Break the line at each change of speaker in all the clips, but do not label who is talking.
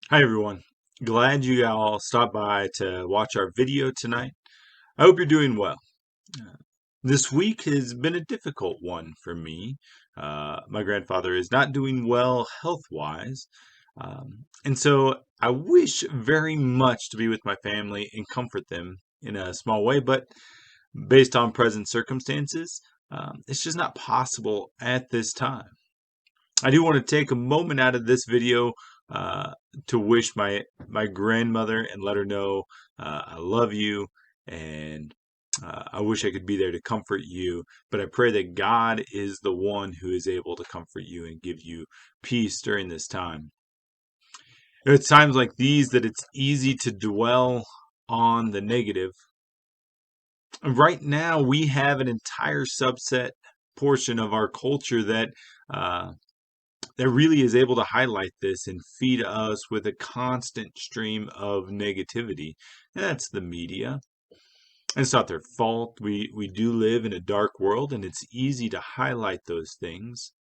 Hi everyone. Glad you all stopped by to watch our video tonight. I hope you're doing well. Uh, This week has been a difficult one for me. My grandfather is not doing well health-wise. And so I wish very much to be with my family and comfort them in a small way, but based on present circumstances, it's just not possible at this time. I do want to take a moment out of this video uh, to wish my grandmother and let her know I love you and I wish I could be there to comfort you. But I pray that God is the one who is able to comfort you and give you peace during this time. It's times like these that it's easy to dwell on the negative. Right now, we have an entire subset portion of our culture uh, that really is able to highlight this and feed us with a constant stream of negativity. And that's the media. And it's not their fault. We do live in a dark world, and it's easy to highlight those things.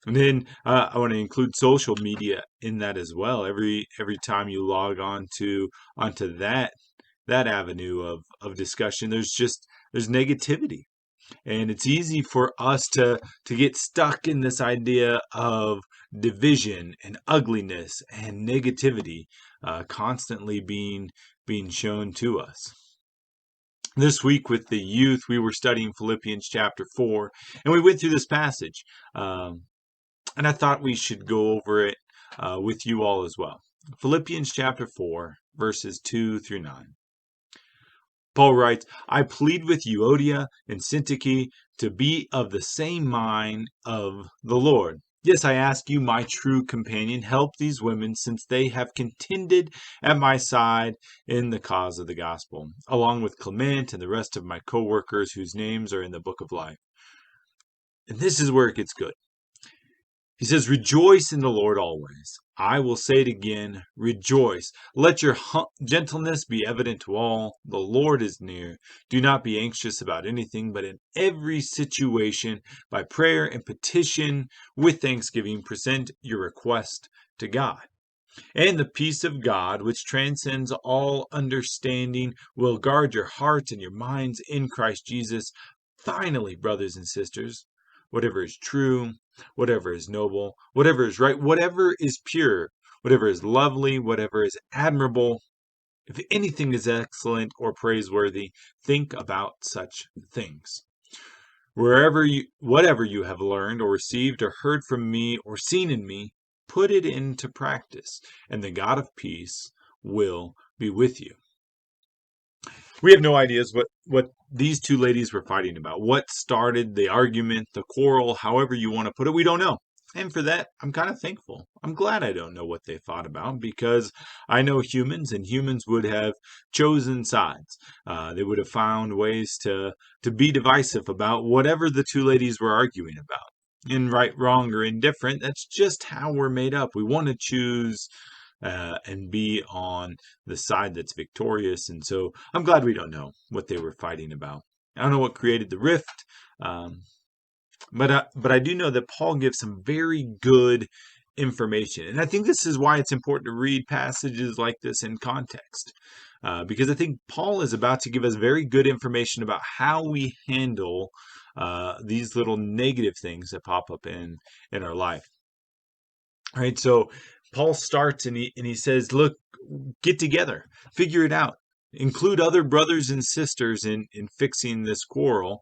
And then I want to include social media in that as well. Every time you log on to onto that avenue of discussion, there's negativity. And it's easy for us to get stuck in this idea of division and ugliness and negativity constantly being shown to us. This week with the youth, we were studying Philippians chapter 4, and we went through this passage. And I thought we should go over it with you all as well. Philippians chapter 4, verses 2 through 9. Paul writes, I plead with Euodia and Syntyche to be of the same mind of the Lord. Yes, I ask you, my true companion, help these women, since they have contended at my side in the cause of the gospel, along with Clement and the rest of my co-workers whose names are in the book of life. And this is where it gets good. He says, rejoice in the Lord always. I will say it again, rejoice. Let your gentleness be evident to all. The Lord is near. Do not be anxious about anything, but in every situation, by prayer and petition, with thanksgiving, present your request to God. And the peace of God, which transcends all understanding, will guard your hearts and your minds in Christ Jesus. Finally, brothers and sisters, whatever is true, whatever is noble, whatever is right, whatever is pure, whatever is lovely, whatever is admirable, if anything is excellent or praiseworthy, think about such things. Whatever you have learned or received or heard from me or seen in me, put it into practice, and the God of peace will be with you. We have no ideas what these two ladies were fighting about. What started the argument, the quarrel, however you want to put it, we don't know. And for that, I'm kind of thankful. I'm glad I don't know what they fought about because I know humans, and humans would have chosen sides. They would have found ways to be divisive about whatever the two ladies were arguing about. In right, wrong, or indifferent, that's just how we're made up. We want to choose and be on the side that's victorious. And so I'm glad we don't know what they were fighting about. I don't know what created the rift, um, but I do know that Paul gives some very good information, and I think this is why it's important to read passages like this in context, because I think Paul is about to give us very good information about how we handle these little negative things that pop up in our life. All right, so Paul starts and he says, "Look, get together, figure it out, include other brothers and sisters in fixing this quarrel."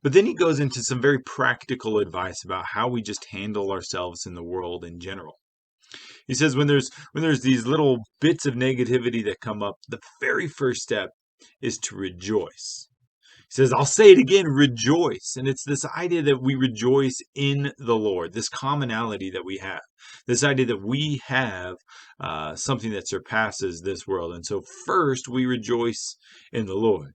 But then he goes into some very practical advice about how we just handle ourselves in the world in general. He says when there's these little bits of negativity that come up, the very first step is to rejoice. He says, I'll say it again, rejoice. And it's this idea that we rejoice in the Lord, this commonality that we have, this idea that we have something that surpasses this world. And so, first, we rejoice in the Lord.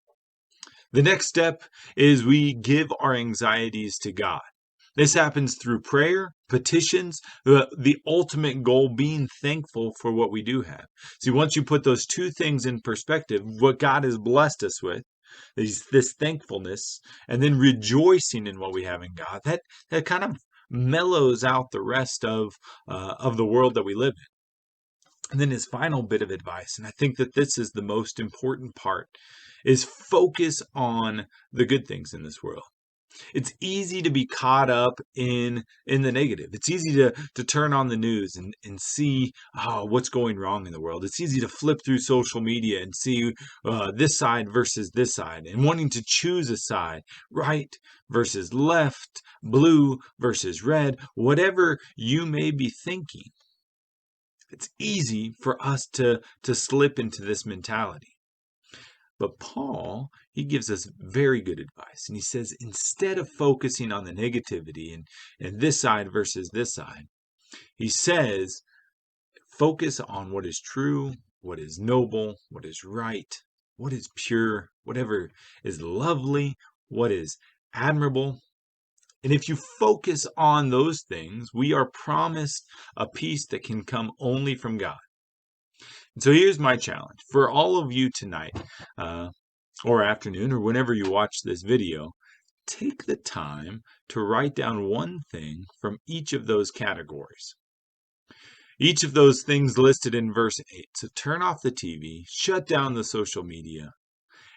The next step is we give our anxieties to God. This happens through prayer, petitions, the ultimate goal being thankful for what we do have. See, once you put those two things in perspective, what God has blessed us with, this thankfulness, and then rejoicing in what we have in God, that kind of mellows out the rest of the world that we live in. And then his final bit of advice, and I think that this is the most important part, is focus on the good things in this world. It's easy to be caught up in the negative. It's easy to turn on the news and see what's going wrong in the world. It's easy to flip through social media and see this side versus this side and wanting to choose a side, right versus left, blue versus red, whatever you may be thinking. It's easy for us to slip into this mentality. But Paul, he gives us very good advice. And he says, instead of focusing on the negativity and this side versus this side, he says, focus on what is true, what is noble, what is right, what is pure, whatever is lovely, what is admirable. And if you focus on those things, we are promised a peace that can come only from God. And so here's my challenge for all of you tonight. Or afternoon, or whenever you watch this video, take the time to write down one thing from each of those categories. Each of those things listed in verse 8. So turn off the TV, shut down the social media,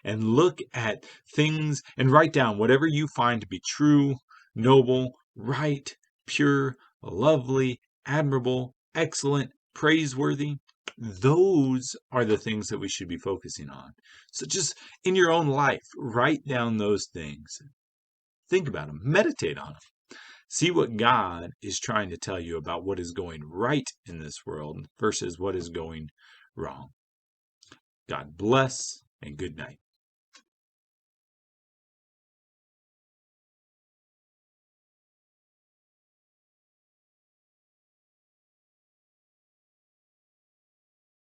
and look at things and write down whatever you find to be true, noble, right, pure, lovely, admirable, excellent, praiseworthy. Those are the things that we should be focusing on. So just in your own life, write down those things. Think about them. Meditate on them. See what God is trying to tell you about what is going right in this world versus what is going wrong. God bless and good night.